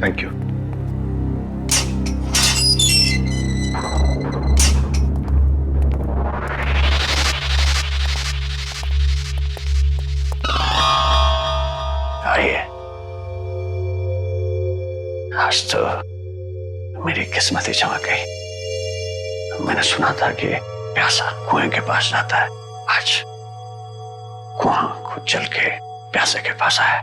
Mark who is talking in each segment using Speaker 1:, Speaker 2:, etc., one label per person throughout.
Speaker 1: Thank you.
Speaker 2: आइए, आज तो मेरी किस्मत ही चमक गई। मैंने सुना था कि प्यासा कुएं के पास जाता है, आज कुआं खुद चल के प्यासे के पास आया।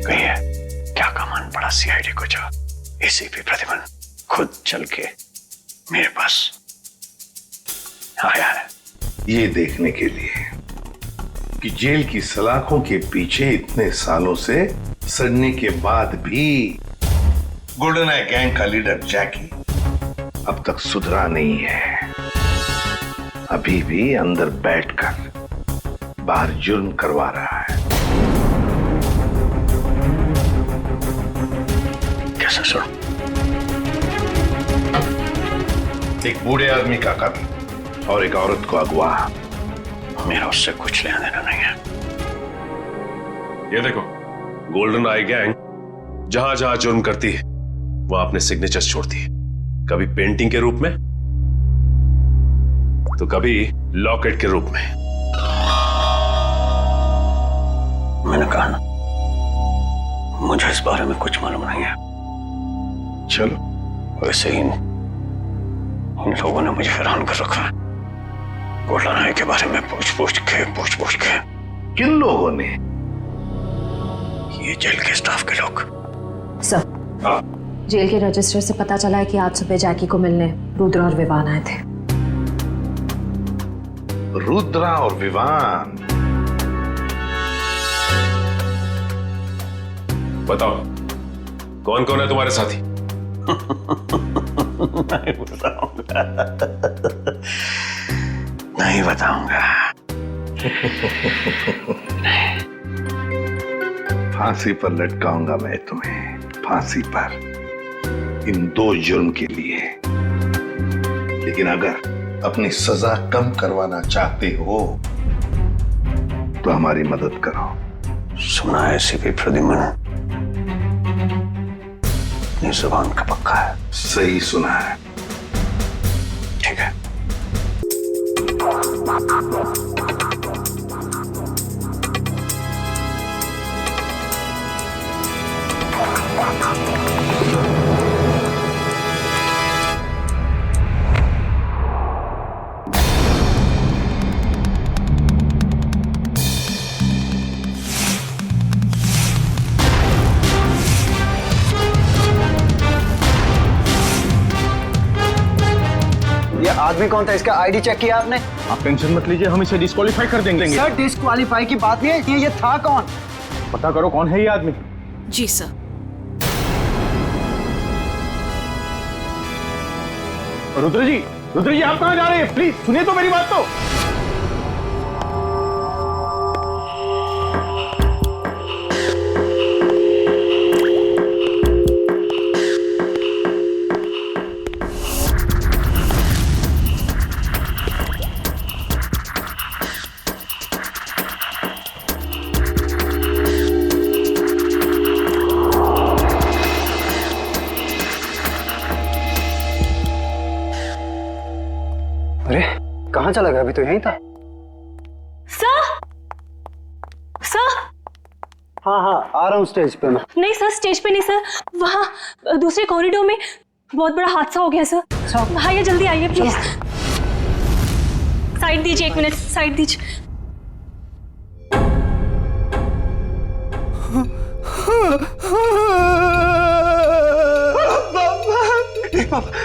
Speaker 2: कहिए, क्या कमान पड़ा सीआईडी को जो एसीपी प्रतिमन खुद चल के मेरे पास आया है?
Speaker 1: ये देखने के लिए कि जेल की सलाखों के पीछे इतने सालों से सड़ने के बाद भी गोल्डन आई गैंग का लीडर जैकी अब तक सुधरा नहीं है। अभी भी अंदर बैठकर बाहर जुर्म करवा रहा है।
Speaker 2: कैसे सुनो?
Speaker 1: एक बूढ़े आदमी का कत्ल और एक औरत को अगवा।
Speaker 2: मेरा उससे कुछ लेना देना नहीं है।
Speaker 3: ये देखो, गोल्डन आई गैंग जहां जहां जुर्म करती है वहां अपने सिग्नेचर्स छोड़ती है, कभी पेंटिंग के रूप में तो कभी लॉकेट के रूप में।
Speaker 2: मैंने कहा ना, मुझे इस बारे में कुछ मालूम नहीं है।
Speaker 1: चलो,
Speaker 2: वैसे ही इन लोगों ने मुझे हैरान कर रखा है। गोल्डन आई के बारे में पूछ पूछ के।
Speaker 1: किन लोगों ने?
Speaker 2: ये जेल के स्टाफ के लोग।
Speaker 4: सर, जेल के रजिस्टर से पता चला है कि आज सुबह जैकी को मिलने रुद्र और विवान आए थे।
Speaker 1: रुद्रा और विवान?
Speaker 3: बताओ, कौन कौन है तुम्हारे साथी?
Speaker 2: नहीं बताऊंगा।
Speaker 1: फांसी पर लटकाऊंगा मैं तुम्हें, फांसी पर, इन 2 जुर्म के लिए। लेकिन अगर अपनी सजा कम करवाना चाहते हो तो हमारी मदद करो।
Speaker 2: सुना है एसीपी प्रद्युमन अपनी जुबान का पक्का है।
Speaker 1: सही सुना है।
Speaker 2: ठीक है।
Speaker 5: ये आदमी कौन था? इसका आईडी चेक किया आपने?
Speaker 6: आप टेंशन मत लीजिए, हम इसे डिस्क्वालीफाई कर देंगे।
Speaker 5: सर, डिस्क्वालीफाई की बात नहीं है, ये था कौन?
Speaker 6: पता करो कौन है ये आदमी।
Speaker 7: जी सर।
Speaker 6: रुद्र जी आप कहाँ जा रहे हैं? प्लीज सुनिए तो मेरी बात तो।
Speaker 5: अरे कहाँ चला गया? अभी तो यहीं था।
Speaker 7: सर
Speaker 5: हाँ, आ रहा हूँ स्टेज पे मैं।
Speaker 7: नहीं सर, स्टेज पे नहीं सर, वहाँ दूसरे कॉरिडोर में बहुत बड़ा हादसा हो गया सर। आइए, जल्दी आइए प्लीज। साइड दीजिए, 1 मिनट साइड दीजिए।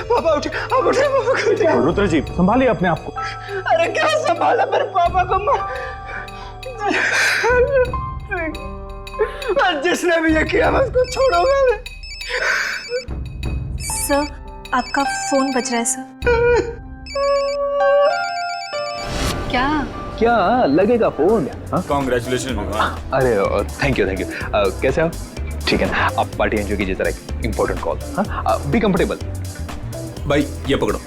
Speaker 5: पापा उठे, आप उठे, पापा को उठे।
Speaker 6: रुद्र जी संभालिए अपने आप को।
Speaker 5: अरे क्या संभाला मेरे पापा को? जिसने भी ये किया मैं उसको छोड़ूंगा नहीं।
Speaker 7: सर, आपका फोन बज रहा है सर। क्या
Speaker 5: लगेगा फोन?
Speaker 6: कॉन्ग्रेचुलेशन।
Speaker 5: अरे थैंक यू। कैसे हो?
Speaker 6: ठीक है ना, आप पार्टी एंजॉय कीजिए, जरा एक इंपॉर्टेंट कॉल। हाँ, बी कंफर्टेबल। भाई ये पकड़ो।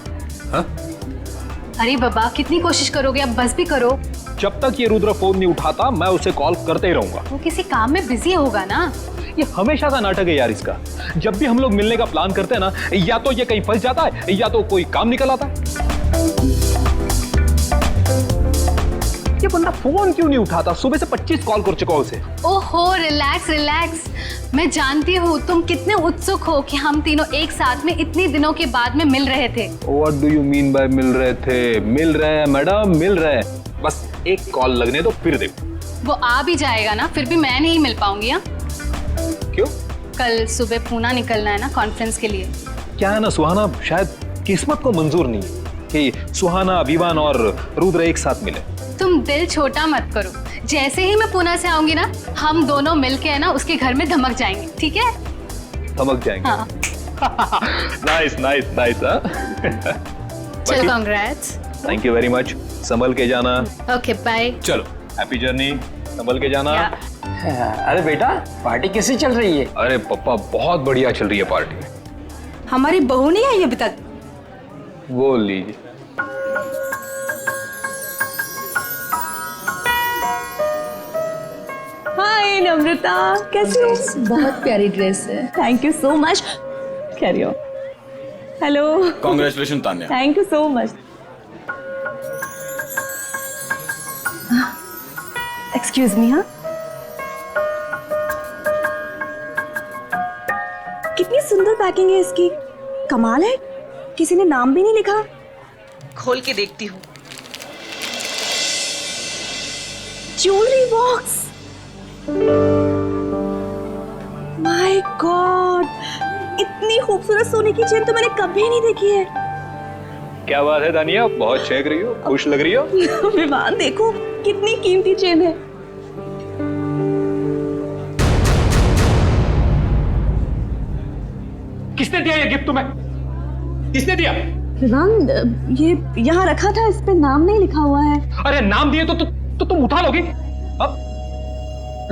Speaker 6: हाँ,
Speaker 7: अरे बाबा कितनी कोशिश करोगे, अब बस भी करो।
Speaker 6: जब तक ये रुद्र फोन नहीं उठाता मैं उसे कॉल करते ही रहूंगा।
Speaker 7: वो किसी काम में बिजी होगा ना।
Speaker 6: ये हमेशा का नाटक है यार इसका। जब भी हम लोग मिलने का प्लान करते हैं ना, या तो ये कहीं फंस जाता है या तो कोई काम निकल आता है। ये बंदा फोन क्यों नहीं उठाता? सुबह से 25 कॉल कर चुका उसे।
Speaker 7: ओहो रिलैक्स रिलैक्स, मैं जानती हूँ तुम कितने उत्सुक हो कि हम तीनों एक साथ में इतने दिनों के बाद में मिल रहे थे।
Speaker 6: What do you mean by मिल रहे थे? मिल रहे हैं मैडम, मिल रहे हैं। बस एक कॉल लगने दो फिर देखो।
Speaker 7: वो आ भी जाएगा ना, फिर भी मैं नहीं मिल पाऊंगी। हाँ,
Speaker 6: क्यों?
Speaker 7: कल सुबह पूना निकलना है ना कॉन्फ्रेंस के लिए।
Speaker 6: क्या है ना सुहाना, शायद किस्मत को मंजूर नहीं है कि सुहाना, विवान और रुद्र एक साथ मिले।
Speaker 7: तुम दिल छोटा मत करो, जैसे ही मैं पूना से आऊंगी ना, हम दोनों मिलके है ना उसके घर में धमक जाएंगे, ठीक है?
Speaker 6: धमक जाएंगे।
Speaker 7: हाँ।
Speaker 6: Nice nice nice.
Speaker 7: चल congrats.
Speaker 6: Thank you very much. संभल के जाना।
Speaker 7: Okay bye.
Speaker 6: चलो हैप्पी जर्नी, संभल के जाना।
Speaker 5: अरे बेटा, पार्टी कैसी चल रही है?
Speaker 6: अरे पप्पा बहुत बढ़िया चल रही है पार्टी।
Speaker 8: हमारी बहू नहीं आई अभी तक।
Speaker 6: वो लीजिए।
Speaker 8: हाय नम्रता, कैसी हो?
Speaker 4: बहुत प्यारी ड्रेस है।
Speaker 8: Thank you so much. Carry on. Hello.
Speaker 9: Congratulation Tanya.
Speaker 8: Thank you so much. Excuse me. हाँ, कितनी सुंदर पैकिंग है इसकी, कमाल है। किसी ने नाम भी नहीं लिखा।
Speaker 10: खोल के देखती हूँ।
Speaker 8: ज्वेलरी बॉक्स, माय गॉड, इतनी खूबसूरत सोने की चेन तो मैंने कभी नहीं देखी है।
Speaker 6: क्या बात है दानिया, बहुत चहक रही हो, खुश लग रही हो।
Speaker 8: विवान देखो कितनी कीमती चेन है।
Speaker 6: किसने दिया ये गिफ्ट तुम्हें? किसने दिया?
Speaker 8: विवान ये यहाँ रखा था, इस पे नाम नहीं लिखा हुआ है।
Speaker 6: अरे नाम दिए तो तुम उठा लोगी। अब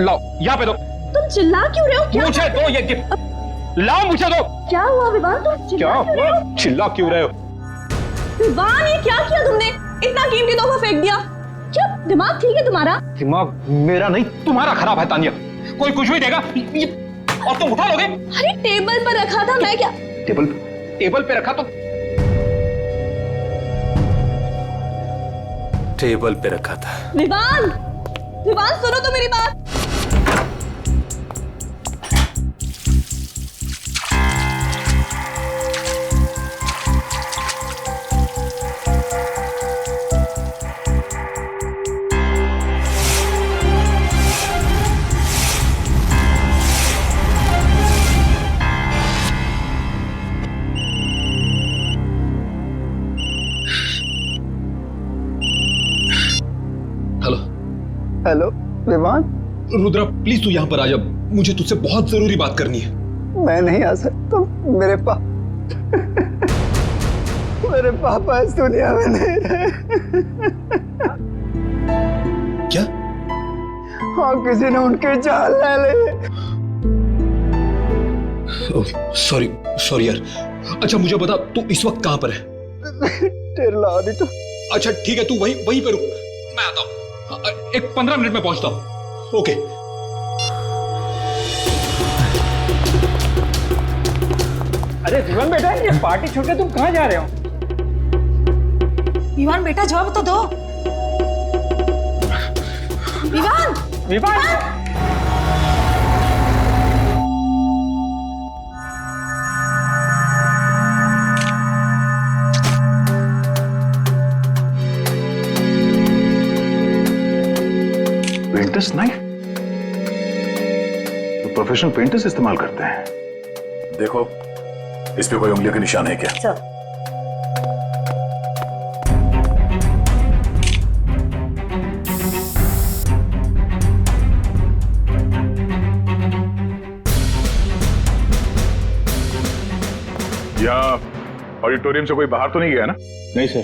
Speaker 6: लाओ यहाँ पे दो।
Speaker 8: तुम चिल्ला क्यों रहे हो? क्या
Speaker 6: मुझे दो ये गिफ्ट, लाओ मुझे दो।
Speaker 8: क्या हुआ विवान, तुम
Speaker 6: क्या हुआ? चिल्ला क्यों रहे हो?
Speaker 8: विवान ये क्या किया तुमने? इतना कीमती तोहफा फेंक दिया। क्या दिमाग ठीक है तुम्हारा?
Speaker 6: दिमाग मेरा नहीं तुम्हारा खराब है तानिया। कोई कुछ भी देगा और तुम उठा लोगे।
Speaker 8: अरे टेबल पर रखा था, मैं क्या?
Speaker 6: टेबल पे रखा तो टेबल पे रखा था।
Speaker 8: विवान, विवान सुनो तो मेरी बात।
Speaker 5: हेलो विवान।
Speaker 6: रुद्रा प्लीज तू यहाँ पर आ जा, मुझे तुझसे बहुत जरूरी बात करनी है।
Speaker 5: मैं नहीं आ सकता, मेरे पापा इस दुनिया में नहीं रहे।
Speaker 6: क्या?
Speaker 5: हाँ, किसी ने उनकी जान ले ली।
Speaker 6: सॉरी यार। अच्छा मुझे बता, तू इस वक्त कहाँ पर है? अच्छा ठीक है, तू वहीं पे रुक, मैं आता हूँ। एक 15 मिनट में पहुंचता हूं। ओके।
Speaker 5: अरे विवान बेटा, ये पार्टी छोड़ के तुम कहाँ जा रहे हो?
Speaker 8: विवान बेटा जवाब तो दो। विवान,
Speaker 5: विवान।
Speaker 11: पेंटर्स नाइफ तो प्रोफेशनल पेंटर्स इस्तेमाल करते हैं। देखो इस पे कोई उंगलियों के निशान है क्या?
Speaker 8: सर।
Speaker 11: या ऑडिटोरियम से कोई बाहर तो नहीं गया ना?
Speaker 6: नहीं सर।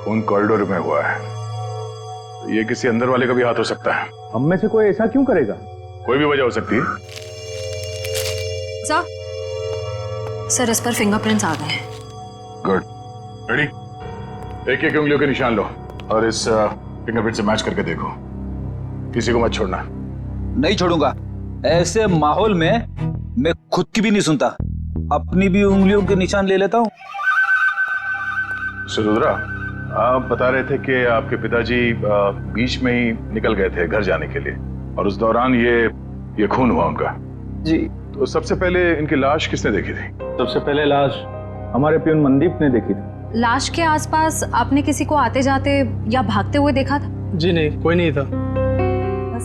Speaker 11: खून कॉरिडोर में हुआ है, ये किसी अंदर वाले का भी हाथ हो सकता है।
Speaker 6: हम में से कोई ऐसा क्यों करेगा?
Speaker 11: कोई भी वजह हो सकती है।
Speaker 4: सर इस पर फिंगरप्रिंट्स आ गए हैं।
Speaker 11: Good, ready? एक एक उंगलियों के निशान लो और इस फिंगरप्रिंट से मैच करके देखो। किसी को मत छोड़ना।
Speaker 9: नहीं छोड़ूंगा। ऐसे माहौल में मैं खुद की भी नहीं सुनता, अपनी भी उंगलियों के निशान ले लेता हूँ।
Speaker 11: रुद्रा, आप बता रहे थे कि आपके पिताजी बीच में ही निकल गए थे घर जाने के लिए और उस दौरान ये खून हुआ उनका।
Speaker 6: जी।
Speaker 11: तो सबसे पहले इनकी लाश किसने देखी थी?
Speaker 6: सबसे पहले लाश हमारे प्यून मनदीप ने देखी थी।
Speaker 4: लाश के आसपास आपने किसी को आते जाते या भागते हुए देखा था?
Speaker 6: जी नहीं, कोई नहीं था।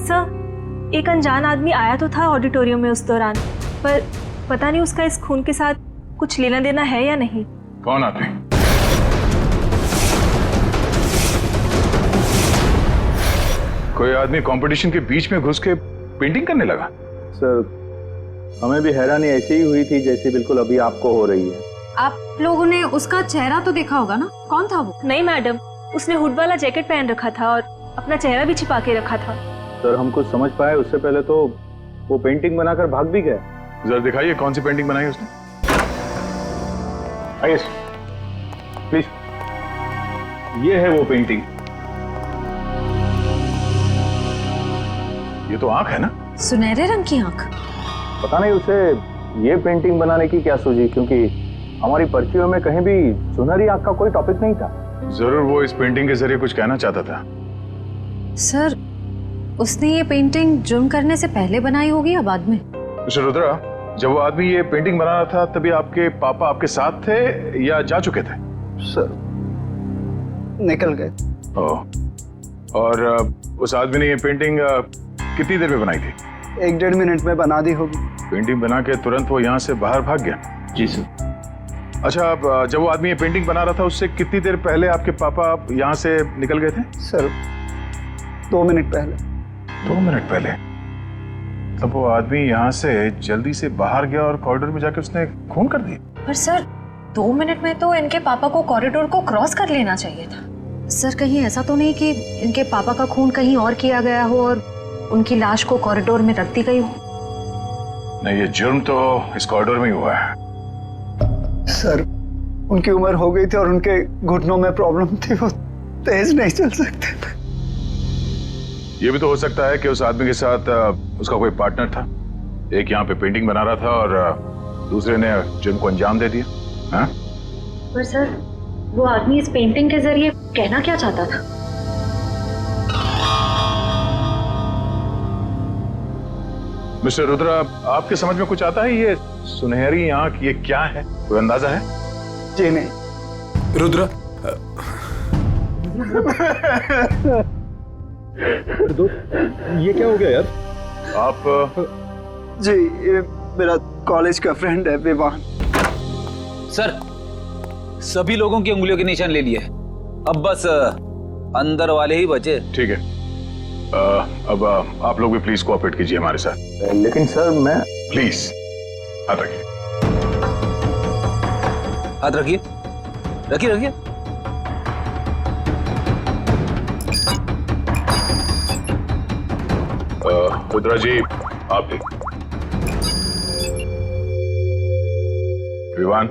Speaker 8: सर, एक अनजान आदमी आया तो था ऑडिटोरियम में उस दौरान, पर पता नहीं उसका इस खून के साथ कुछ लेना देना है या नहीं।
Speaker 11: कौन आदमी? कोई आदमी कंपटीशन के बीच में घुस के पेंटिंग करने लगा?
Speaker 6: सर, हमें भी हैरानी ऐसी ही हुई थी जैसी बिल्कुल अभी आपको हो रही है।
Speaker 4: आप लोगों ने उसका चेहरा तो देखा होगा ना, कौन था वो?
Speaker 8: नहीं मैडम, उसने हुड वाला जैकेट पहन रखा था और अपना चेहरा भी छिपा के रखा था।
Speaker 6: सर, हम कुछ समझ पाए उससे पहले तो वो पेंटिंग बनाकर भाग भी गया।
Speaker 11: जरा दिखाइए कौन सी पेंटिंग बनाई उसने।
Speaker 6: आइए प्लीज, ये है वो पेंटिंग।
Speaker 11: ये तो आंख है ना?
Speaker 4: सुनहरे रंग की आंख।
Speaker 6: पता नहीं उसे ये पेंटिंग बनाने की क्या सूझी, क्योंकि हमारी पर्चियों में कहीं भी सुनहरी आंख का कोई टॉपिक नहीं था।
Speaker 11: जरूर वो इस पेंटिंग के जरिए कुछ कहना चाहता था।
Speaker 4: सर, उसने ये पेंटिंग जुर्म करने से पहले बनाई होगी या बाद में?
Speaker 11: मिस्टर रुद्रा, जब वो आदमी ये पेंटिंग बना रहा था तभी आपके पापा आपके साथ थे या जा चुके थे?
Speaker 5: सर, निकल गए।
Speaker 11: और उस आदमी ने ये पेंटिंग कितनी देर में बनाई थी?
Speaker 5: 1-1.5 मिनट में बना दी होगी।
Speaker 11: पेंटिंग बना के तुरंत वो यहाँ से बाहर भाग गया?
Speaker 6: जी सर।
Speaker 11: अच्छा, जब वो आदमी ये पेंटिंग बना रहा था उससे कितनी देर पहले आपके पापा यहाँ से निकल गए थे?
Speaker 5: सर, 2 मिनट पहले।
Speaker 11: 2 मिनट पहले? तब वो आदमी यहाँ से जल्दी से बाहर गया और कॉरिडोर में जाके उसने खून कर दिया।
Speaker 4: पर सर, 2 मिनट में तो इनके पापा को कॉरिडोर को क्रॉस कर लेना चाहिए था। सर, कहीं ऐसा तो नहीं कि इनके पापा का खून कहीं और किया गया हो और उनकी लाश को कॉरिडोर में रख दी गई हो?
Speaker 11: नहीं, ये जुर्म तो इस कॉरिडोर में ही हुआ है।
Speaker 5: सर, उनकी उम्र हो गई थी और उनके घुटनों में प्रॉब्लम थी, वो तेज नहीं चल सकते थे।
Speaker 11: ये भी तो हो सकता है कि उस आदमी के साथ उसका कोई पार्टनर था। एक यहाँ पे पेंटिंग बना रहा था और दूसरे ने जुर्म को अंजाम दे दिया। हाँ?
Speaker 4: पर सर, वो आदमी इस पेंटिंग के जरिए कहना क्या चाहता था?
Speaker 11: मिस्टर रुद्रा, आपके समझ में कुछ आता है? ये सुनहरी आंख ये क्या है? कोई अंदाजा है?
Speaker 5: जी नहीं।
Speaker 3: रुद्रा,
Speaker 6: ये क्या हो गया यार?
Speaker 11: आप?
Speaker 5: जी, ये मेरा कॉलेज का फ्रेंड है, विवान।
Speaker 9: सर, सभी लोगों की उंगलियों के निशान ले लिए, अब बस अंदर वाले ही बचे।
Speaker 11: ठीक है, अब आप लोग भी प्लीज कोऑपरेट कीजिए हमारे साथ।
Speaker 6: लेकिन सर, मैं
Speaker 11: प्लीज हाथ रखिए।
Speaker 9: हाथ रखिए, रखिए रखिए।
Speaker 11: रुद्रा जी, आप भी। विवान,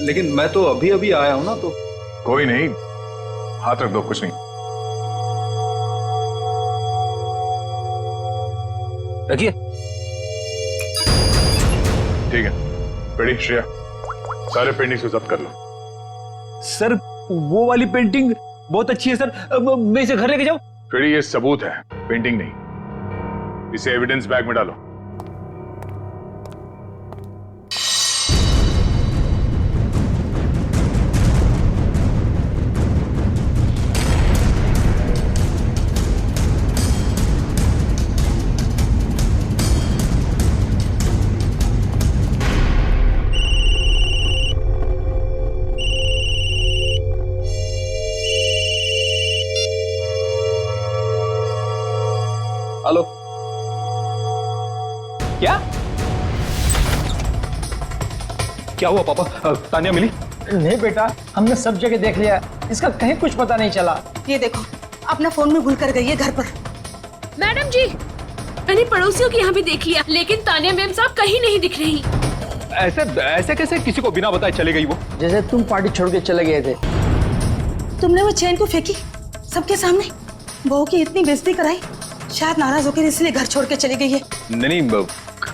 Speaker 6: लेकिन मैं तो अभी अभी आया हूं ना, तो
Speaker 11: कोई नहीं, हाथ रख दो, कुछ नहीं।
Speaker 9: रखिए।
Speaker 11: ठीक है, रेडी श्रेया, सारे पेंटिंग्स को जब्त कर लो।
Speaker 9: सर, वो वाली पेंटिंग बहुत अच्छी है सर, मैं इसे घर लेके जाऊं?
Speaker 11: रेडी, ये सबूत है, पेंटिंग नहीं। इसे एविडेंस बैग में डालो।
Speaker 6: हेलो, क्या क्या हुआ पापा? तानिया मिली?
Speaker 12: नहीं बेटा, हमने सब जगह देख लिया, इसका कहीं कुछ पता नहीं चला।
Speaker 10: ये देखो, अपना फोन में भूल कर गई है घर पर।
Speaker 13: मैडम जी, मैंने पड़ोसियों के यहाँ भी देख लिया, लेकिन तानिया मैम साहब कहीं नहीं दिख रही।
Speaker 6: ऐसे कैसे किसी को बिना बताए चले गई वो?
Speaker 12: जैसे तुम पार्टी छोड़ के चले गए थे।
Speaker 14: तुमने वो चेन को फेंकी सबके सामने, बहू की इतनी बेइज्जती कराई, शायद नाराज होकर इसलिए घर छोड़ के चली गई है।
Speaker 6: नहीं,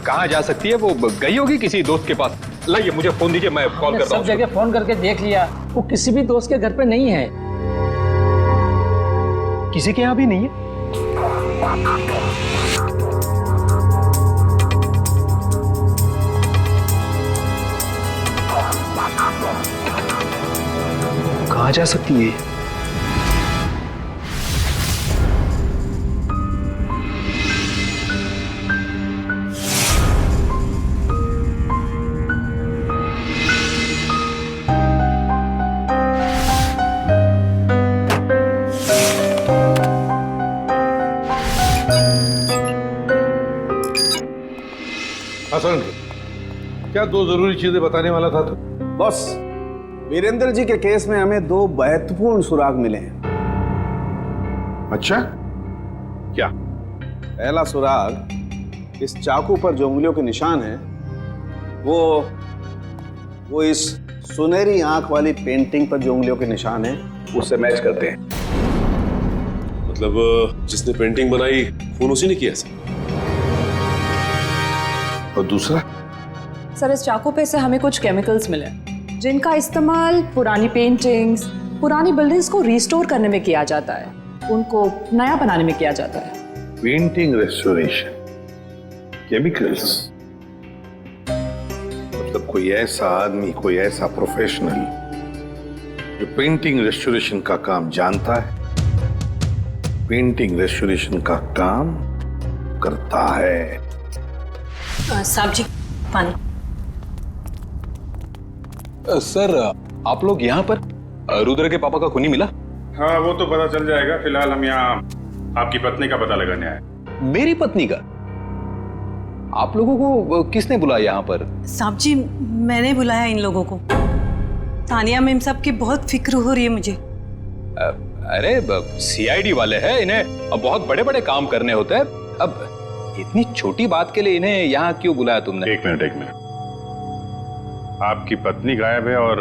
Speaker 6: कहाँ जा सकती है वो? गई होगी किसी दोस्त के पास। लाइए मुझे फोन दीजिए, मैं कॉल करता हूँ।
Speaker 12: सब जगह फोन करके देख लिया, वो किसी भी दोस्त के घर पे नहीं है।
Speaker 6: किसी के यहाँ भी नहीं है? कहाँ जा सकती है?
Speaker 1: हसन, क्या दो जरूरी चीजें बताने वाला था तू?
Speaker 15: बॉस, वीरेंद्र जी के केस में हमें दो महत्वपूर्ण सुराग मिले हैं।
Speaker 1: अच्छा, क्या?
Speaker 15: पहला सुराग, इस चाकू पर जो उंगलियों के निशान हैं, वो इस सुनहरी आंख वाली पेंटिंग पर जो उंगलियों के निशान हैं, उससे मैच करते हैं।
Speaker 3: मतलब जिसने पेंटिंग बनाई खून उसी ने किया सर?
Speaker 1: और दूसरा?
Speaker 16: सर, इस चाकू पे से हमें कुछ केमिकल्स मिले जिनका इस्तेमाल पुरानी पेंटिंग्स, पुरानी बिल्डिंग्स को रिस्टोर करने में किया जाता है, उनको नया बनाने में किया जाता है।
Speaker 1: पेंटिंग रेस्टोरेशन, केमिकल्स, मतलब कोई ऐसा आदमी, कोई ऐसा प्रोफेशनल जो पेंटिंग रेस्टोरेशन का काम जानता है, पेंटिंग रेस्टोरेशन का काम करता है।
Speaker 14: साहब जी, पानी।
Speaker 6: सर, आप लोग यहाँ पर? रुद्र के पापा का खूनी मिला?
Speaker 11: हाँ, वो तो पता चल जाएगा। फिलहाल हम यहाँ आपकी पत्नी का पता लगाने आए।
Speaker 6: मेरी पत्नी का? आप लोगों को किसने बुलाया यहाँ पर?
Speaker 14: साहब जी, मैंने बुलाया इन लोगों को। तानिया मैम साहब की बहुत फिक्र हो रही है मुझे।
Speaker 6: अरे सीआईडी वाले हैं, इन्हें अब बहुत बड़े बड़े काम करने होते हैं। अब इतनी छोटी बात के लिए इन्हें यहाँ क्यों बुलाया तुमने?
Speaker 11: एक मिनट। आपकी पत्नी गायब है और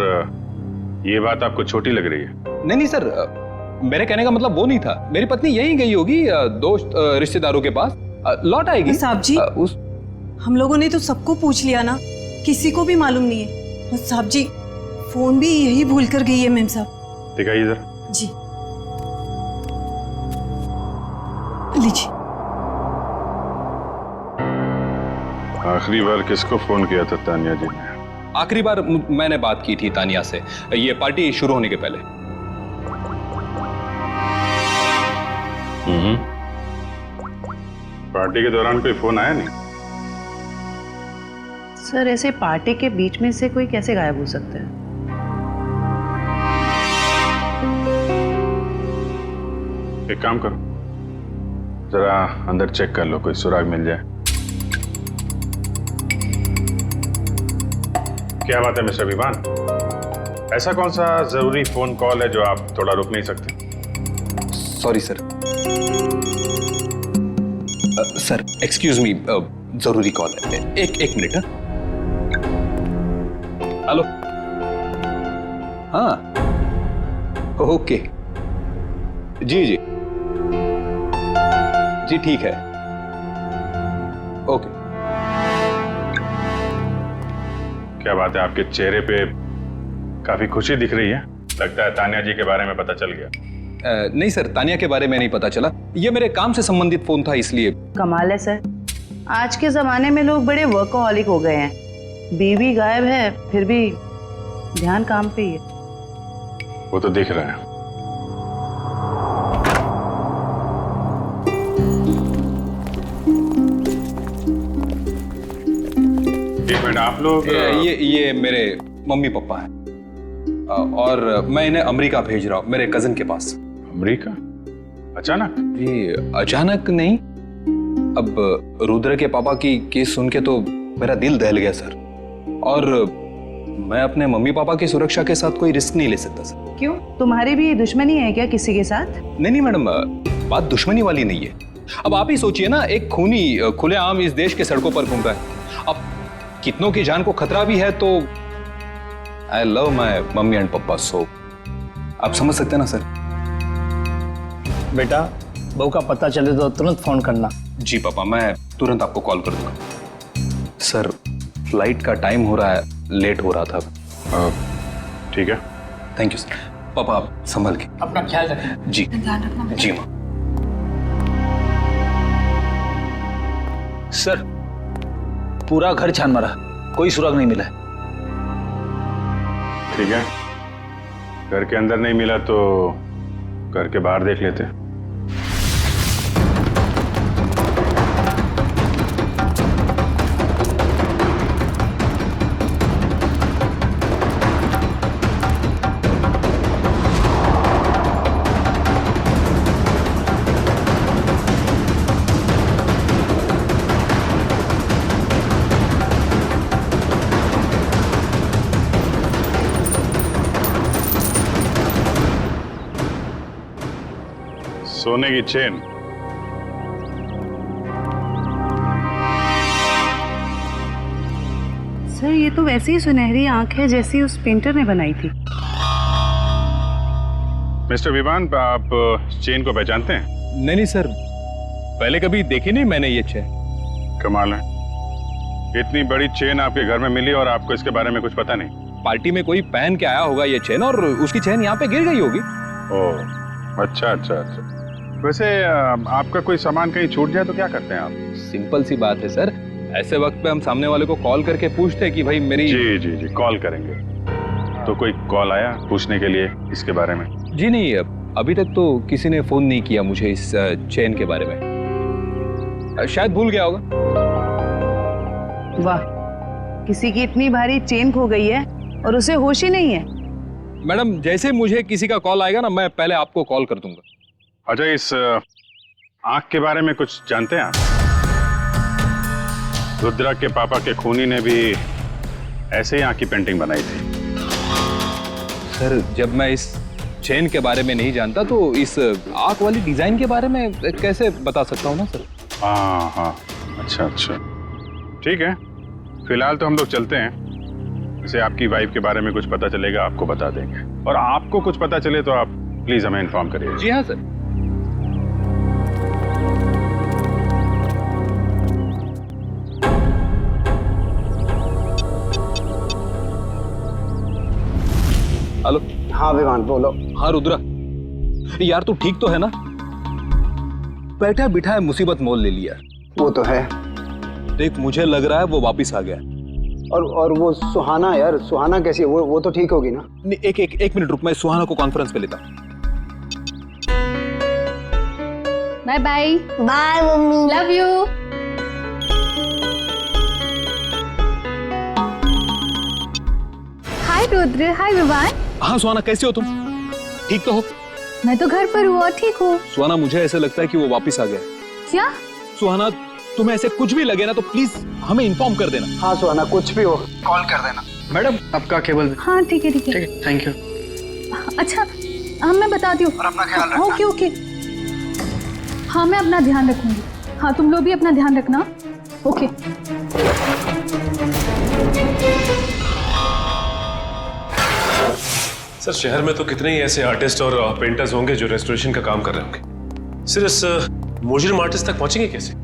Speaker 11: ये बात आपको छोटी लग रही है?
Speaker 6: नहीं सर, मेरे कहने का मतलब वो नहीं था। मेरी पत्नी यहीं गई होगी दोस्त रिश्तेदारों के पास, लौट आएगी।
Speaker 14: साहब जी, हम लोगों ने तो सबको पूछ लिया ना, किसी को भी मालूम नहीं है। और साहब जी, फोन भी यही भूल कर गई है मैम साहब।
Speaker 11: दिखाइए जरा।
Speaker 14: जी लीजिए।
Speaker 11: आखिरी बार किसको फोन किया था तानिया जी ने?
Speaker 6: आखिरी बार मैंने बात की थी तानिया से, ये पार्टी शुरू होने के पहले।
Speaker 11: पार्टी के दौरान कोई फोन आया नहीं?
Speaker 17: सर, ऐसे पार्टी के बीच में से कोई कैसे गायब हो सकता है?
Speaker 11: एक काम करो, जरा अंदर चेक कर लो, कोई सुराग मिल जाए। क्या बात है मिस्टर विमान, ऐसा कौन सा जरूरी फोन कॉल है जो आप थोड़ा रुक नहीं सकते?
Speaker 6: Sorry sir. Sir excuse me, जरूरी कॉल है। एक मिनट। हेलो। हाँ, ओके, जी ठीक है, ओके।
Speaker 11: क्या बात है, आपके चेहरे पे काफी खुशी दिख रही है। लगता है तानिया जी के बारे में पता चल गया।
Speaker 6: नहीं सर, तानिया के बारे में नहीं पता चला। ये मेरे काम से संबंधित फोन था, इसलिए।
Speaker 17: कमाल है सर, आज के जमाने में लोग बड़े वर्कहॉलिक हो गए हैं। बीवी गायब है, फिर भी ध्यान काम पे ही है।
Speaker 11: वो तो दिख रहा है। एक मिनट, आप लोग?
Speaker 6: ये मेरे मम्मी पापा हैं और मैं इन्हें अमेरिका भेज रहा हूँ, मेरे कजिन के पास।
Speaker 11: अमेरिका? अचानक?
Speaker 6: जी अचानक नहीं, अब रुद्र के पापा की केस सुन के तो मेरा दिल दहल गया सर, और मैं अपने मम्मी पापा की सुरक्षा के साथ कोई रिस्क नहीं ले सकता सर।
Speaker 17: क्यों, तुम्हारी भी दुश्मनी है क्या किसी के साथ?
Speaker 6: नहीं मैडम, बात दुश्मनी वाली नहीं है। अब आप ही सोचिए ना, एक खूनी खुलेआम इस देश के सड़कों पर घूम रहा है। अब कितनों की जान को खतरा भी है, तो I love my mummy and पापा, सो आप समझ सकते हैं ना सर।
Speaker 12: बेटा, बहू का पता चले तो तुरंत फोन करना।
Speaker 6: जी पापा, मैं तुरंत आपको कॉल कर दूंगा। सर फ्लाइट का टाइम हो रहा है, लेट हो रहा था।
Speaker 11: ठीक है,
Speaker 6: थैंक यू सर। पापा आप संभल के
Speaker 12: अपना ख्याल रखें।
Speaker 6: जी जी माँ।
Speaker 9: सर पूरा घर छान मारा, कोई सुराग नहीं मिला।
Speaker 11: ठीक है, घर के अंदर नहीं मिला तो घर के बाहर देख लेते हैं। सोने की चेन,
Speaker 17: सर ये तो वैसी ही सुनहरी आंख है जैसी उस पेंटर ने बनाई थी।
Speaker 11: मिस्टर विवान, आप चेन को पहचानते हैं?
Speaker 6: नहीं सर, पहले कभी देखी नहीं मैंने ये चेन।
Speaker 11: कमाल है, इतनी बड़ी चेन आपके घर में मिली और आपको इसके बारे में कुछ पता नहीं?
Speaker 6: पार्टी में कोई पहन के आया होगा ये चेन और उसकी चेन यहाँ पे गिर गई होगी।
Speaker 11: ओह अच्छा अच्छा अच्छा। वैसे आपका कोई सामान कहीं छूट जाए तो क्या करते हैं आप?
Speaker 6: सिंपल सी बात है सर, ऐसे वक्त पे हम सामने वाले को कॉल करके पूछते हैं कि भाई मेरी।
Speaker 11: जी जी जी, कॉल करेंगे। तो कोई कॉल आया पूछने के लिए इसके बारे में?
Speaker 6: जी नहीं, अभी तक तो किसी ने फोन नहीं किया मुझे इस चेन के बारे में, शायद भूल गया होगा।
Speaker 17: वाह, किसी की इतनी भारी चेन खो गई है और उसे होश ही नहीं है।
Speaker 6: मैडम जैसे मुझे किसी का कॉल आएगा ना, मैं पहले आपको कॉल कर दूंगा।
Speaker 11: अच्छा, इस आंख के बारे में कुछ जानते हैं आप? रुद्रा के पापा के खूनी ने भी ऐसे ही आंख की पेंटिंग बनाई थी।
Speaker 6: सर जब मैं इस चेन के बारे में नहीं जानता तो इस आंख वाली डिजाइन के बारे में कैसे बता सकता हूँ ना सर।
Speaker 11: हाँ हाँ, अच्छा अच्छा, ठीक है। फिलहाल तो हम लोग चलते हैं। जैसे आपकी वाइफ के बारे में कुछ पता चलेगा आपको बता देंगे, और आपको कुछ पता चले तो आप प्लीज हमें इन्फॉर्म करिए।
Speaker 6: जी हाँ सर। हेलो।
Speaker 5: हाँ विवान बोलो।
Speaker 6: हाँ रुद्रा, यार तू ठीक तो है ना? बैठा बिठाए मुसीबत मोल ले लिया।
Speaker 5: वो तो है।
Speaker 6: देख मुझे लग रहा है वो वापिस आ गया।
Speaker 5: और वो सुहाना, यार सुहाना कैसी है? वो तो ठीक होगी ना?
Speaker 6: एक मिनट रुक, मैं सुहाना को कॉन्फ्रेंस पे लेता।
Speaker 7: Bye bye. Bye mummy, love you. Hi Rudra, hi Vivaan.
Speaker 6: हाँ सुहाना, कैसे हो तुम? ठीक तो हो?
Speaker 7: मैं तो घर पर हूँ और ठीक हूँ।
Speaker 6: सुहाना मुझे ऐसे लगता है कि वो वापिस आ गया।
Speaker 7: क्या?
Speaker 6: सुहाना तुम्हें ऐसे कुछ भी लगे ना तो प्लीज हमें इन्फॉर्म कर देना।
Speaker 5: हाँ सुहाना, कुछ भी हो कॉल कर देना।
Speaker 6: मैडम
Speaker 5: आपका केबल।
Speaker 7: हाँ ठीक है ठीक है,
Speaker 5: थैंक यू।
Speaker 7: अच्छा हाँ मैं बताती हूँ।
Speaker 5: और अपना ख्याल रखना।
Speaker 7: ओके ओके, हाँ मैं अपना ध्यान रखूंगी। हाँ तुम लोग भी अपना ध्यान रखना। ओके।
Speaker 3: सर शहर में तो कितने ही ऐसे आर्टिस्ट और पेंटर्स होंगे जो रेस्टोरेशन का काम कर रहे होंगे। सिर्फ इस मुजरिम आर्टिस्ट तक पहुंचेंगे कैसे?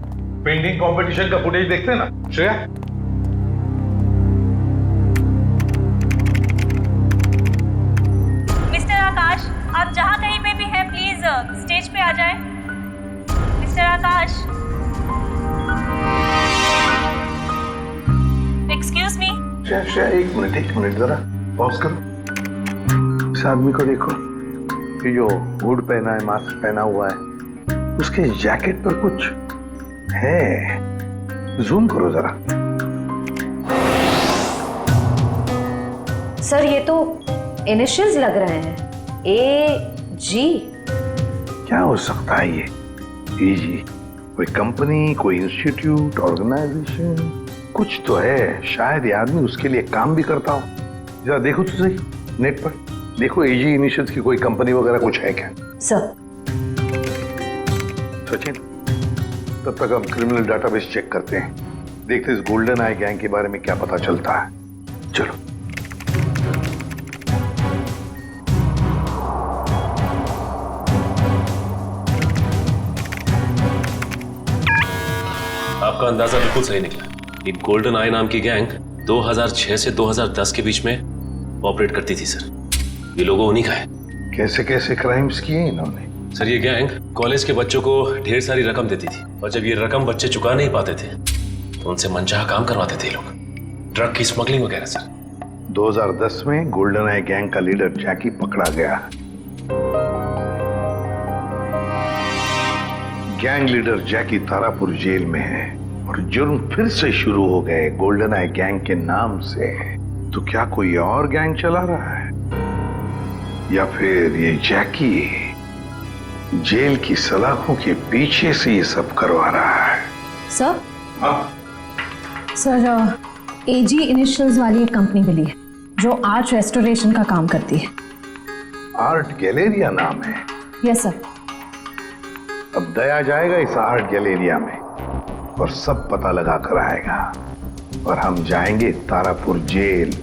Speaker 1: पेंटिंग कंपटीशन का फुटेज देखते हैं ना श्रेया?
Speaker 8: मिस्टर आकाश, आप जहाँ कहीं पे भी हैं प्लीज स्टेज पे आ जाएं। मिस्टर आकाश, एक्सक्यूज मी।
Speaker 1: श्रेया एक मिनट जरा पॉज करो। इस आदमी को देखो, ये जो हुड पहना है, मास्क पहना हुआ है, उसके जैकेट पर कुछ है। जूम करो जरा।
Speaker 4: सर ये तो इनिशियल्स लग रहे हैं, AG।
Speaker 1: क्या हो सकता है ये? AG कोई कंपनी, कोई इंस्टीट्यूट, ऑर्गेनाइजेशन, कुछ तो है। शायद ये आदमी उसके लिए काम भी करता हो। जरा देखो तो सही नेट पर, देखो AG इनिशियल्स की कोई कंपनी वगैरह कुछ है क्या?
Speaker 4: सर
Speaker 1: सचिन तब तक हम क्रिमिनल डाटाबेस चेक करते हैं, देखते इस गोल्डन आई गैंग के बारे में क्या पता चलता है। चलो।
Speaker 3: आपका अंदाजा बिल्कुल सही निकला। ये गोल्डन आई नाम की गैंग 2006 से 2010 के बीच में ऑपरेट करती थी सर। ये लोगों उन्हीं का है।
Speaker 1: कैसे कैसे क्राइम्स किए इन्होंने?
Speaker 3: सर ये गैंग कॉलेज के बच्चों को ढेर सारी रकम देती थी और जब ये रकम बच्चे चुका नहीं पाते थे तो उनसे मनचाहा काम करवाते थे लोग, ड्रग की स्मगलिंग वगैरह सर।
Speaker 1: 2010 में गोल्डन आई गैंग का लीडर जैकी पकड़ा गया। गैंग लीडर जैकी तारापुर जेल में है और जुर्म फिर से शुरू हो गए गोल्डन आई गैंग के नाम से। तो क्या कोई और गैंग चला रहा है या फिर ये जैकी जेल की सलाखों के पीछे से ये सब करवा रहा है?
Speaker 4: सर,
Speaker 1: हाँ?
Speaker 4: सर एजी इनिशियल्स वाली एक कंपनी मिली है जो आर्ट रेस्टोरेशन का काम करती है।
Speaker 1: आर्ट गैलेरिया नाम है?
Speaker 4: Yes sir.
Speaker 1: अब दया जाएगा इस आर्ट गैलेरिया में और सब पता लगा कर आएगा और हम जाएंगे तारापुर जेल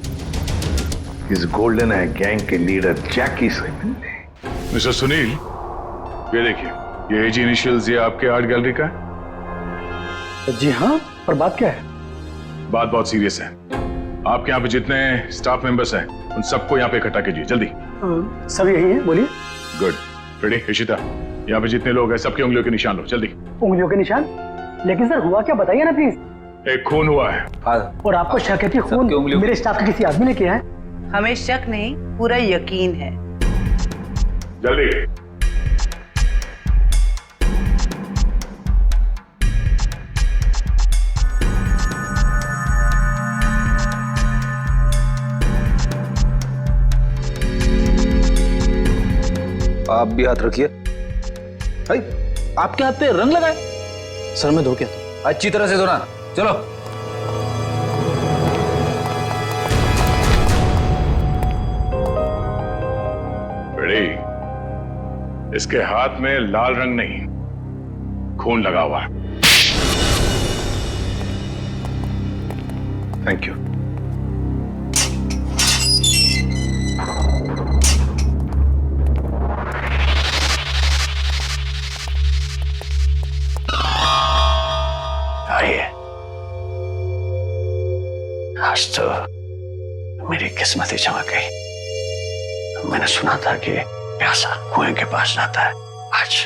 Speaker 1: इस गोल्डन आई गैंग के लीडर जैकी से मिलने।
Speaker 11: मिस्टर सुनील, ये देखिए, ये एजी इनिशियल्स ये आपके आर्ट गैलरी का है?
Speaker 12: जी हाँ, पर बात क्या है?
Speaker 11: बात बहुत सीरियस है। आपके यहाँ पे जितने स्टाफ मेंबर्स हैं उन सबको यहाँ पे इकट्ठा कीजिए जल्दी।
Speaker 12: सब यही है, बोलिए।
Speaker 11: गुड। रेडी? इशिता, यहाँ पे जितने लोग हैं सबके उंगलियों के निशान लो जल्दी।
Speaker 12: उंगलियों के निशान? लेकिन सर हुआ क्या, बताइए ना प्लीज।
Speaker 11: एक खून हुआ है।
Speaker 12: और आपको शक है कि खून मेरे स्टाफ के किसी आदमी ने किया है?
Speaker 17: हमें शक नहीं, पूरा यकीन है।
Speaker 11: जल्दी।
Speaker 9: आप भी हाथ रखिए। भाई, आपके हाथ पे रंग लगाए?
Speaker 12: सर मैं धो के
Speaker 9: अच्छी तरह से धोना। चलो।
Speaker 11: बड़ी, इसके हाथ में लाल रंग नहीं, खून लगा हुआ है।
Speaker 1: Thank you.
Speaker 2: आइए। आज तो मेरी किस्मत ही चमक गई। मैंने सुना था कि प्यासा कुएं के पास जाता है। आज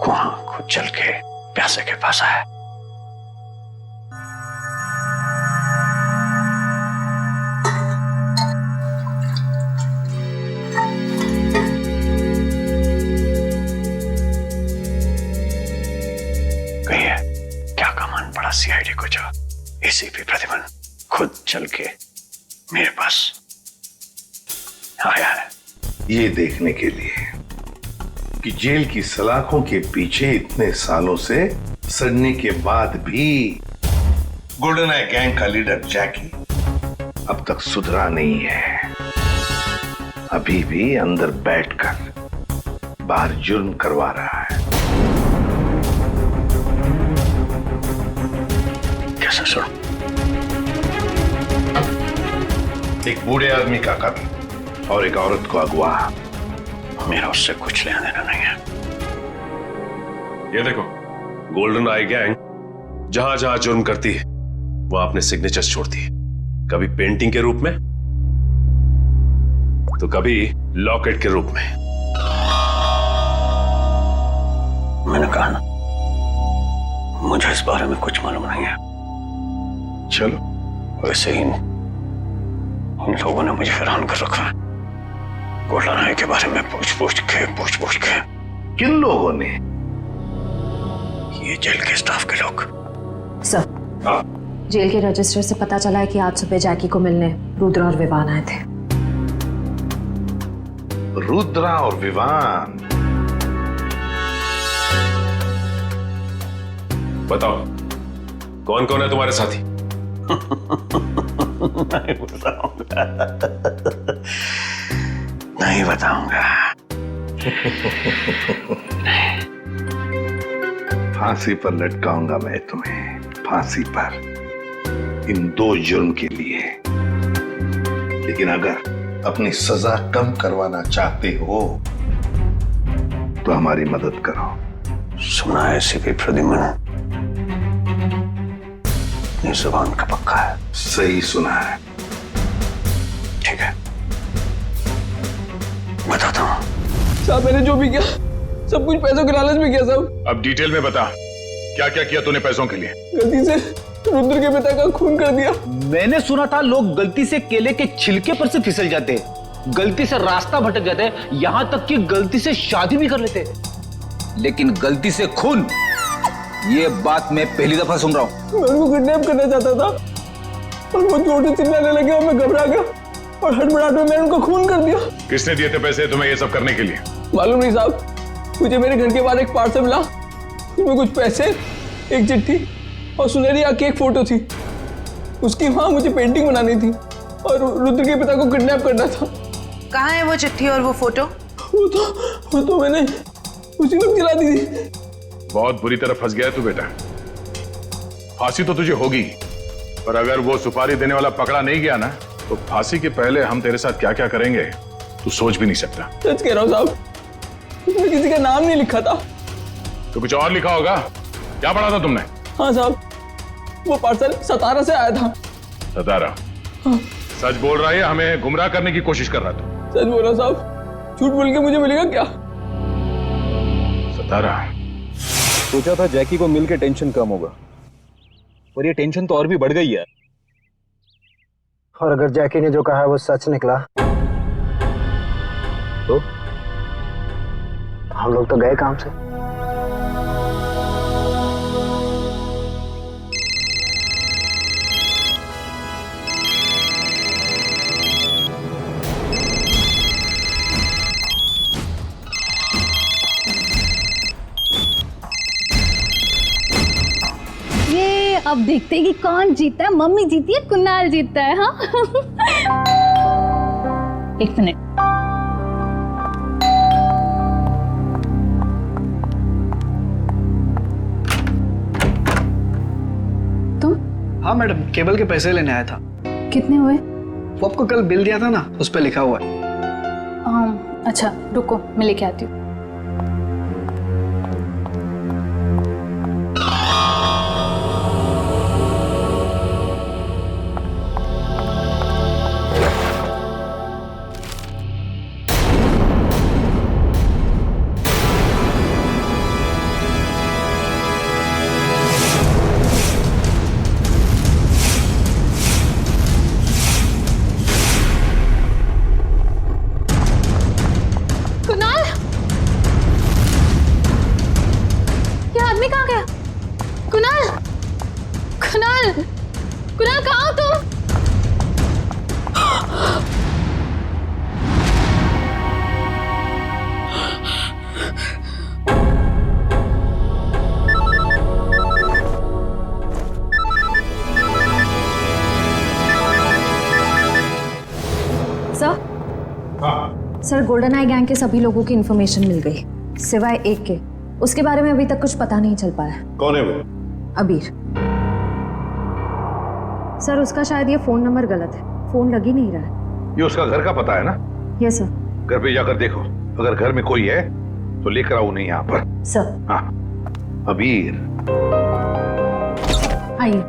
Speaker 2: कुआं खुद चल के प्यासे के पास आया। कहिए क्या का मन पड़ा सीआईडी को जो एसीपी प्रतिमन खुद चल के मेरे पास आया है?
Speaker 1: ये देखने के लिए कि जेल की सलाखों के पीछे इतने सालों से सड़ने के बाद भी गोल्डन आई गैंग का लीडर जैकी अब तक सुधरा नहीं है। अभी भी अंदर बैठकर बाहर जुर्म करवा रहा है।
Speaker 2: कैसे सुनो?
Speaker 1: एक बूढ़े आदमी का कत्ल और एक औरत को अगवा।
Speaker 2: मेरा उससे कुछ लेना देना नहीं है।
Speaker 3: ये देखो, गोल्डन आई गैंग जहां जहां जुर्म करती है वो अपने सिग्नेचर्स छोड़ती है, कभी पेंटिंग के रूप में तो कभी लॉकेट के रूप में।
Speaker 2: मैंने कहा ना, मुझे इस बारे में कुछ मालूम नहीं है।
Speaker 1: चलो।
Speaker 2: वैसे ही इन लोगों ने मुझे हैरान कर रखा है। गोल्डन आई के बारे में पूछ पूछ के।
Speaker 1: किन लोगों ने?
Speaker 2: ये जेल के स्टाफ के लोग।
Speaker 4: सर, जेल के रजिस्टर से पता चला है कि आज सुबह जैकी को मिलने रुद्रा और विवान आए थे।
Speaker 1: रुद्रा और विवान?
Speaker 3: बताओ कौन कौन है तुम्हारे साथी?
Speaker 2: नहीं बताऊंगा। नहीं बताऊंगा।
Speaker 1: फांसी पर लटकाऊंगा मैं तुम्हें, फांसी पर, इन 2 जुर्म के लिए। लेकिन अगर अपनी सजा कम करवाना चाहते हो तो हमारी मदद करो।
Speaker 2: सुना है सीपी प्रद्युम्न, ये जुबान का पक्का है।
Speaker 1: सही सुना है।
Speaker 2: ठीक है, बताता हूँ।
Speaker 6: साहब मैंने जो भी किया सब कुछ पैसों के लालच में किया साहब।
Speaker 11: अब डिटेल में बता, क्या क्या किया तूने पैसों के लिए?
Speaker 6: गलती से रुद्र के पिता का खून कर दिया।
Speaker 9: मैंने सुना था लोग गलती से केले के छिलके पर से फिसल जाते हैं, गलती से रास्ता भटक जाते हैं, यहां तक कि गलती से शादी भी कर लेते हैं। लेकिन गलती से खून, ये बात मैं पहली दफा सुन रहा हूं।
Speaker 6: मैं उनको किडनैप करना चाहता था और वो जोर से चिल्लाने लगे और मैं घबरा गया और हड़बड़ाहट में मैंने उनको खून कर दिया।
Speaker 11: किसने दिए थे पैसे तुम्हें ये सब करने के लिए?
Speaker 6: मालूम नहीं साहब, मुझे मेरे घर के बाहर एक पार्सल मिला, उसमें कुछ पैसे, एक चिट्ठी और सुनहरी आंख की एक फोटो थी। उसकी वहां मुझे पेंटिंग बनानी थी और रुद्र के पिता को किडनैप करना था।
Speaker 17: कहाँ है वो चिट्ठी और वो फोटो?
Speaker 6: वो तो मैंने उसी वक्त जला दी थी।
Speaker 11: बहुत बुरी तरह फंस गया तू बेटा। फांसी तो तुझे होगी, पर अगर वो सुपारी देने वाला पकड़ा नहीं गया ना, तो फांसी के पहले हम तेरे साथ क्या क्या करेंगे तू सोच भी नहीं सकता।
Speaker 6: सच कह रहा हूँ साहब, उसमें किसी का नाम नहीं लिखा था।
Speaker 11: तो कुछ और लिखा होगा। क्या पढ़ा था तुमने?
Speaker 6: हाँ साहब, वो पार्सल सतारा से आया था।
Speaker 11: सतारा?
Speaker 6: हाँ।
Speaker 11: सच बोल रहा है, हमें गुमराह करने की कोशिश कर रहा था?
Speaker 6: सच बोल रहा साहब, झूठ बोल के मुझे मिलेगा क्या?
Speaker 11: सतारा?
Speaker 6: सोचा था जैकी को मिलके टेंशन कम होगा, पर ये टेंशन तो और भी बढ़ गई है।
Speaker 5: और अगर जैकी ने जो कहा है वो सच निकला तो हम लोग तो गए काम से।
Speaker 7: अब देखते हैं कि कौन जीता है, मम्मी जीती है कुणाल जीता है। हाँ एक मिनट, तुम?
Speaker 5: हाँ मैडम, केबल के पैसे लेने आया था।
Speaker 7: कितने हुए?
Speaker 5: वो आपको कल बिल दिया था ना, उस पर लिखा हुआ है।
Speaker 7: अच्छा रुको, मैं लेके आती हूँ। कुणाल कहाँ हो तुम?
Speaker 4: सर, गोल्डन आई गैंग के सभी लोगों की इंफॉर्मेशन मिल गई, सिवाय एक के। उसके बारे में अभी तक कुछ पता नहीं चल पाया।
Speaker 1: कौन है वो?
Speaker 4: अबीर। सर, उसका शायद ये फोन नंबर गलत है, फोन लग ही नहीं रहा है।
Speaker 1: ये उसका घर का पता है ना?
Speaker 4: Yes sir.
Speaker 1: घर पे जाकर देखो, अगर घर में कोई है तो लेकर आओ उन्हें यहाँ पर।
Speaker 4: सर।
Speaker 1: हाँ। अबीर
Speaker 4: आइए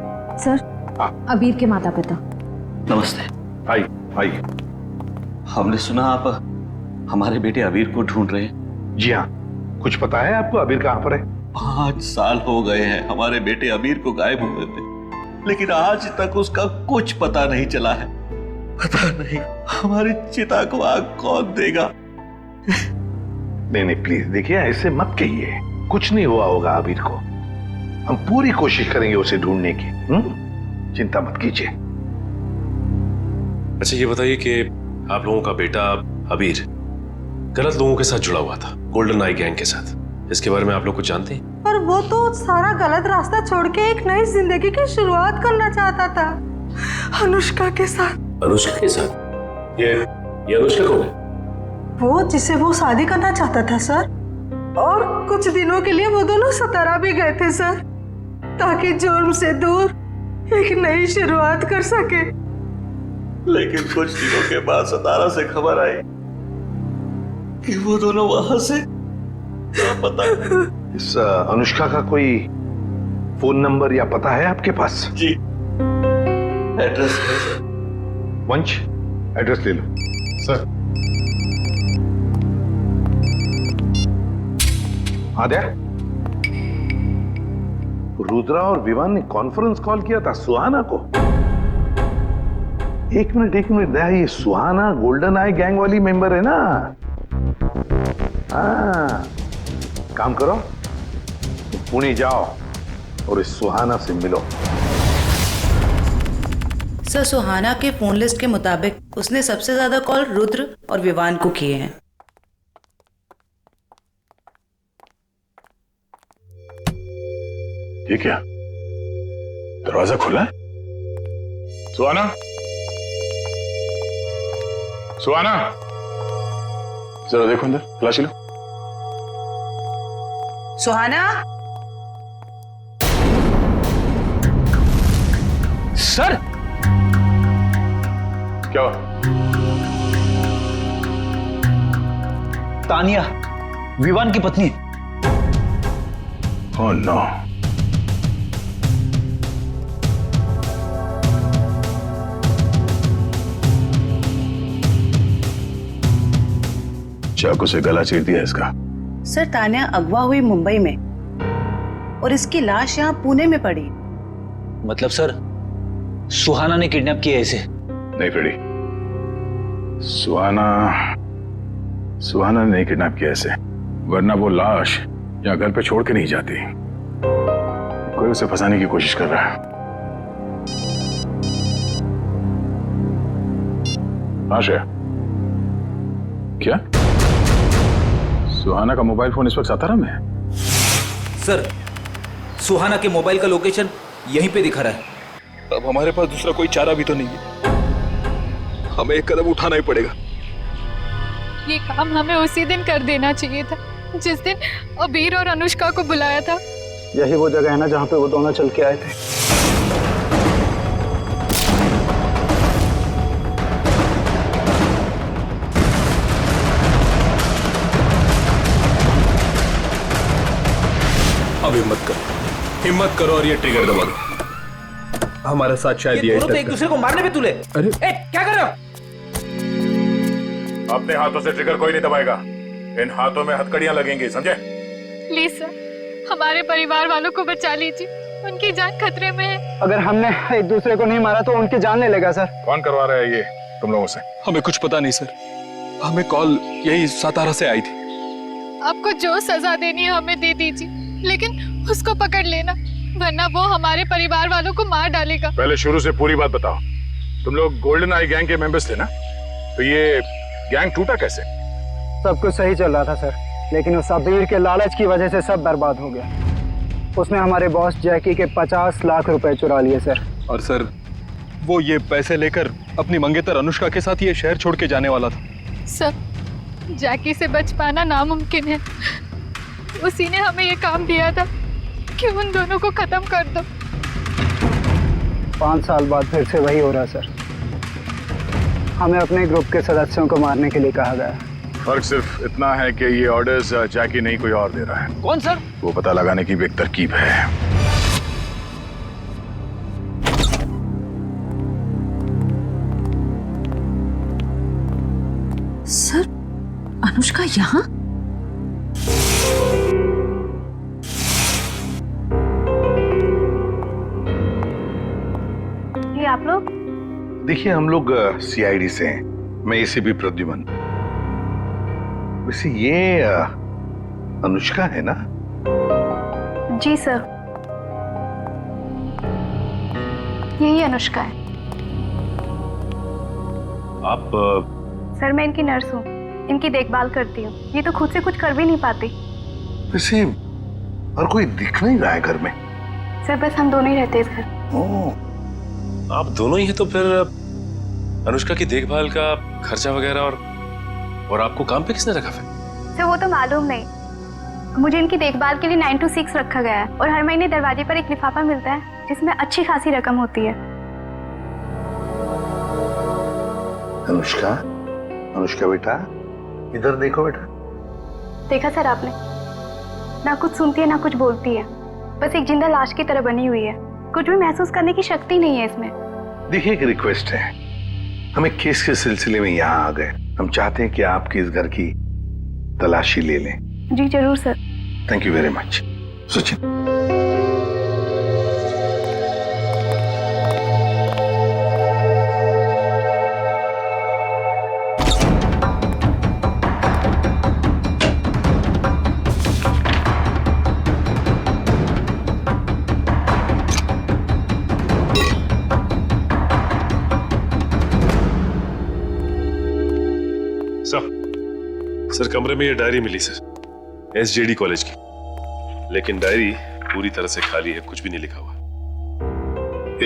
Speaker 4: सर।
Speaker 1: हाँ।
Speaker 4: अबीर के माता पिता।
Speaker 2: नमस्ते।
Speaker 1: आइए आइए।
Speaker 2: हमने सुना आप हमारे बेटे अबीर को ढूंढ रहे हैं।
Speaker 1: जी हाँ, कुछ पता है आपको अबीर कहाँ पर है?
Speaker 2: 5 साल हो गए हैं हमारे बेटे अबीर को गायब हुए थे, लेकिन आज तक उसका कुछ पता नहीं चला है। पता नहीं हमारी चिता को आग कौन देगा।
Speaker 1: नहीं प्लीज देखिए, ऐसे मत कहिए, कुछ नहीं हुआ होगा अबीर को। हम पूरी कोशिश करेंगे उसे ढूंढने की। चिंता मत कीजिए।
Speaker 3: अच्छा ये बताइए कि आप लोगों का बेटा अबीर गलत लोगों के साथ जुड़ा हुआ था, गोल्डन आई गैंग के साथ। इसके बारे में आप लोग कुछ जानते हैं?
Speaker 14: पर वो तो सारा गलत रास्ता छोड़ के एक नई जिंदगी की शुरुआत करना चाहता था, अनुष्का के साथ।
Speaker 3: अनुष्का के साथ? ये अनुष्का कौन है?
Speaker 14: वो जिसे वो शादी करना चाहता था सर। और कुछ दिनों के लिए वो दोनों सतारा भी गए थे सर, ताकि जुर्म से दूर एक नई शुरुआत कर सके।
Speaker 2: लेकिन कुछ दिनों के बाद सतारा से खबर आई कि वो दोनों वहां से पता।
Speaker 1: इस अनुष्का का कोई फोन नंबर या पता है आपके पास?
Speaker 2: जी, एड्रेस है सर।
Speaker 1: वंश, एड्रेस ले लो।
Speaker 11: सर।
Speaker 1: आद्या, रुद्रा और विवान ने कॉन्फ्रेंस कॉल किया था सुहाना को। एक मिनट दया, ये सुहाना गोल्डन आई गैंग वाली मेंबर है ना? हाँ, काम करो, पुणे जाओ और इस सुहाना से मिलो।
Speaker 17: सर, सुहाना के फोन लिस्ट के मुताबिक उसने सबसे ज्यादा कॉल रुद्र और विवान को किए हैं।
Speaker 11: ये क्या, दरवाजा खुला है? सुहाना, सुहाना, जरा देखो अंदर, तलाशी लो।
Speaker 17: सुहाना।
Speaker 9: सर,
Speaker 11: क्या हुआ?
Speaker 9: तानिया, विवान की पत्नी।
Speaker 11: Oh no. चाकू से गला चीर दिया इसका।
Speaker 17: सर, तानिया अगवा हुई मुंबई में और इसकी लाश यहाँ पुणे में पड़ी।
Speaker 9: मतलब सर, सुहाना ने किडनैप किया इसे?
Speaker 11: नहीं फ्रेडी, सुहाना ने नहीं किडनैप किया इसे, वरना वो लाश यहाँ घर पे छोड़ के नहीं जाती। कोई उसे फंसाने की कोशिश कर रहा है। लाश है क्या? सुहाना का मोबाइल फोन इस वक्त सातारा में है?
Speaker 9: सर, सुहाना के मोबाइल का लोकेशन यहीं पे दिखा रहा है।
Speaker 6: अब हमारे पास दूसरा कोई चारा भी तो नहीं है, हमें एक कदम उठाना ही पड़ेगा।
Speaker 7: ये काम हमें उसी दिन कर देना चाहिए था जिस दिन अबीर और अनुष्का को बुलाया था।
Speaker 5: यही वो जगह है ना जहाँ पे वो दोनों चल के आए थे।
Speaker 6: अब हिम्मत करो और ये ट्रिगर दबा दो। हमारे साथ शायद ये
Speaker 9: तो एक दूसरे को मारने पे तुले।
Speaker 6: अरे
Speaker 9: क्या कर रहे हो?
Speaker 11: अपने हाथों से ट्रिगर कोई नहीं दबाएगा, इन हाथों में हथकड़ियां लगेंगी, समझे?
Speaker 7: प्लीज सर, हमारे परिवार वालों को बचा लीजिए, उनकी जान खतरे में है।
Speaker 5: अगर हमने एक दूसरे को नहीं मारा तो उनकी जान ले लेगा सर।
Speaker 11: कौन करवा रहा है ये तुम लोगों से?
Speaker 6: हमें कुछ पता नहीं सर, हमें कॉल यही सातारा से आई थी।
Speaker 7: आपको जो सजा देनी है हमें दे दीजिए, लेकिन उसको पकड़ लेना, वरना वो हमारे परिवार वालों को मार डालेगा।
Speaker 11: पहले शुरू से पूरी बात बताओ। तुम लोग गोल्डन आई गैंग के मेंबर्स थे ना? तो ये गैंग टूटा कैसे?
Speaker 5: सब कुछ सही चल रहा था सर, लेकिन उस अबीर के लालच की वजह से सब बर्बाद हो गया। उसने हमारे बॉस जैकी के 50 लाख रुपए चुरा लिए सर।
Speaker 6: और सर, वो ये पैसे लेकर अपनी मंगेतर अनुष्का के साथ ये शहर छोड़ के जाने वाला था।
Speaker 7: सर, जैकी से बच पाना नामुमकिन है। उसी ने हमें ये काम दिया था कि उन दोनों को खत्म कर दो।
Speaker 5: 5 साल बाद फिर से वही हो रहा सर। हमें अपने ग्रुप के सदस्यों को मारने के लिए कहा गया।
Speaker 11: फर्क सिर्फ इतना है कि ये ऑर्डर्स जैकी नहीं कोई और दे रहा है।
Speaker 9: कौन सर?
Speaker 11: वो पता लगाने की भी एक तरकीब है।
Speaker 4: सर, अनुष्का यहाँ?
Speaker 7: ये आप लोग?
Speaker 1: देखिए, हम लोग सीआईडी से हैं। मैं एसीपी प्रद्युमन। वैसे ये अनुष्का है ना?
Speaker 7: जी सर, यही अनुष्का है।
Speaker 3: आप
Speaker 7: सर, मैं इनकी नर्स हूँ, इनकी देखभाल करती हूँ। ये तो खुद से कुछ कर भी नहीं पाती।
Speaker 1: वैसे और कोई दिख नहीं रहा है घर में।
Speaker 7: सर, बस हम दोनों ही रहते हैं इस घर।
Speaker 3: आप दोनों ही हैं, तो फिर अनुष्का की देखभाल का खर्चा वगैरह और आपको काम पे किसने रखा फिर?
Speaker 7: सर, वो तो मालूम नहीं,
Speaker 18: मुझे इनकी देखभाल के लिए 9 to 6 रखा गया है और हर महीने दरवाजे पर एक लिफाफा मिलता है जिसमें अच्छी खासी रकम होती है।
Speaker 1: अनुष्का, अनुष्का बेटा, इधर देखो बेटा।
Speaker 18: देखा सर आपने, ना कुछ सुनती है ना कुछ बोलती है, बस एक जिंदा लाश की तरह बनी हुई है। कुछ भी महसूस करने की शक्ति नहीं है इसमें।
Speaker 1: देखिए, एक रिक्वेस्ट है, हम एक केस के सिलसिले में यहाँ आ गए। हम चाहते हैं कि आपके इस घर की तलाशी ले लें।
Speaker 18: जी जरूर sir.
Speaker 1: Thank you very much. Sachin,
Speaker 3: sir कमरे में ये डायरी मिली सर, SJD कॉलेज की, लेकिन डायरी पूरी तरह से खाली है, कुछ भी नहीं लिखा हुआ।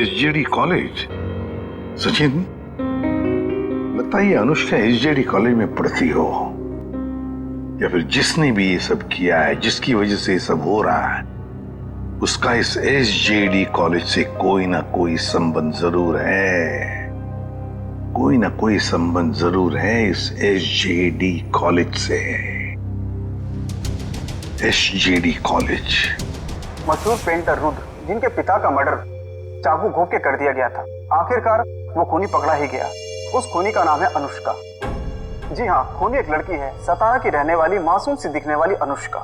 Speaker 1: SJD college? सचिन, लगता है ये अनुष्का SJD कॉलेज में पढ़ती हो, या फिर जिसने भी ये सब किया है, जिसकी वजह से ये सब हो रहा है, उसका इस SJD कॉलेज से कोई ना कोई संबंध जरूर है। कोई ना कोई संबंध जरूर है इस SJD कॉलेज से। SJD college.
Speaker 5: मशहूर पेंटर रुद्र, जिनके पिता का मर्डर चाकू घोंप के कर दिया गया था, आखिरकार वो खूनी पकड़ा ही गया। उस खूनी का नाम है अनुष्का। जी हाँ, खूनी एक लड़की है, सतारा की रहने वाली, मासूम सी दिखने वाली अनुष्का।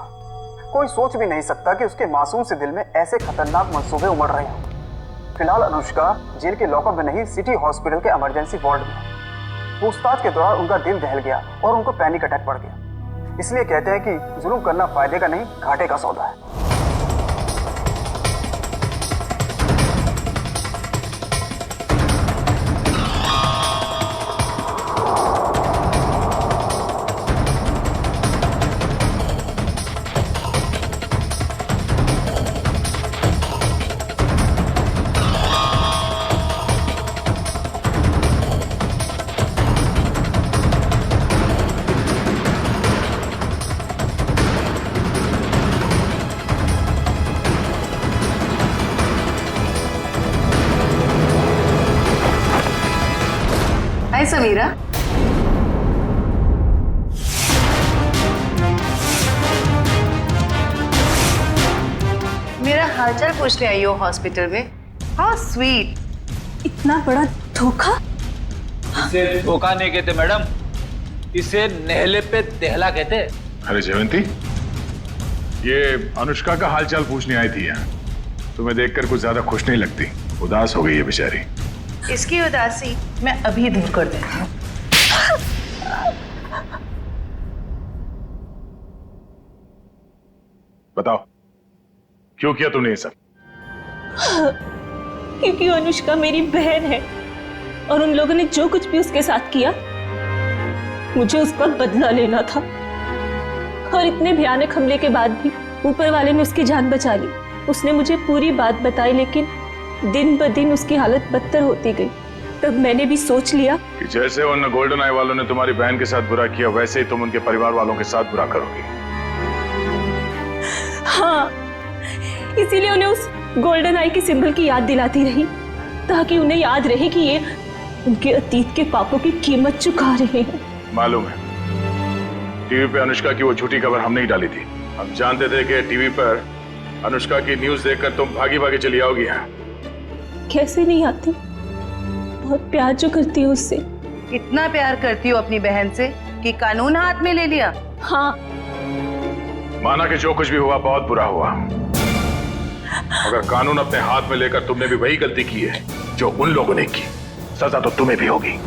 Speaker 5: कोई सोच भी नहीं सकता कि उसके मासूम से दिल में ऐसे खतरनाक मंसूबे उमड़ रहे हों। फिलहाल अनुष्का जेल के लॉकअप में नहीं, सिटी हॉस्पिटल के इमरजेंसी वार्ड में। पूछताछ के दौरान उनका दिल दहल गया और उनको पैनिक अटैक पड़ गया। इसलिए कहते हैं कि जुल्म करना फायदे का नहीं, घाटे का सौदा है।
Speaker 17: हाय समीरा। मेरा हालचाल पूछने आई हो हॉस्पिटल में? How sweet.
Speaker 8: इतना बड़ा धोखा?
Speaker 9: इसे धोखा नहीं कहते मैडम, इसे नहले पे दहला कहते।
Speaker 11: अरे जयवंती, ये अनुष्का का हालचाल पूछने आई थी यहाँ। तुम्हें देखकर कुछ ज्यादा खुश नहीं लगती, उदास हो गई है बेचारी।
Speaker 17: इसकी उदासी मैं अभी दूर कर देती हूँ।
Speaker 11: बताओ, क्यों किया तुमने ये सब?
Speaker 8: क्योंकि अनुष्का मेरी बहन है और उन लोगों ने जो कुछ भी उसके साथ किया, मुझे उसका बदला लेना था। और इतने भयानक हमले के बाद भी ऊपर वाले ने उसकी जान बचा ली। उसने मुझे पूरी बात बताई, लेकिन दिन ब दिन उसकी हालत बदतर होती गई। तब मैंने भी सोच लिया
Speaker 11: कि जैसे उन गोल्डन आई वालों ने तुम्हारी बहन के साथ बुरा किया, वैसे ही तुम उनके परिवार वालों के साथ बुरा करोगी।
Speaker 8: हाँ, इसीलिए उन्हें उस गोल्डन आई के सिंबल की याद दिलाती रही, ताकि उन्हें याद रहे कि ये उनके अतीत के पापों की कीमत चुका रहे हैं।
Speaker 11: मालूम है, टीवी पे अनुष्का की वो झूठी खबर हमने ही डाली थी। हम जानते थे कि टीवी पर अनुष्का की न्यूज देखकर तुम भागी भागी चली आओगी यहाँ।
Speaker 8: कैसे नहीं आती, बहुत प्यार जो करती हूँ उससे।
Speaker 17: इतना प्यार करती हो अपनी बहन से कि कानून हाथ में ले लिया?
Speaker 8: हाँ।
Speaker 11: माना कि जो कुछ भी हुआ बहुत बुरा हुआ, अगर कानून अपने हाथ में लेकर तुमने भी वही गलती की है जो उन लोगों ने की, सजा तो तुम्हें भी होगी।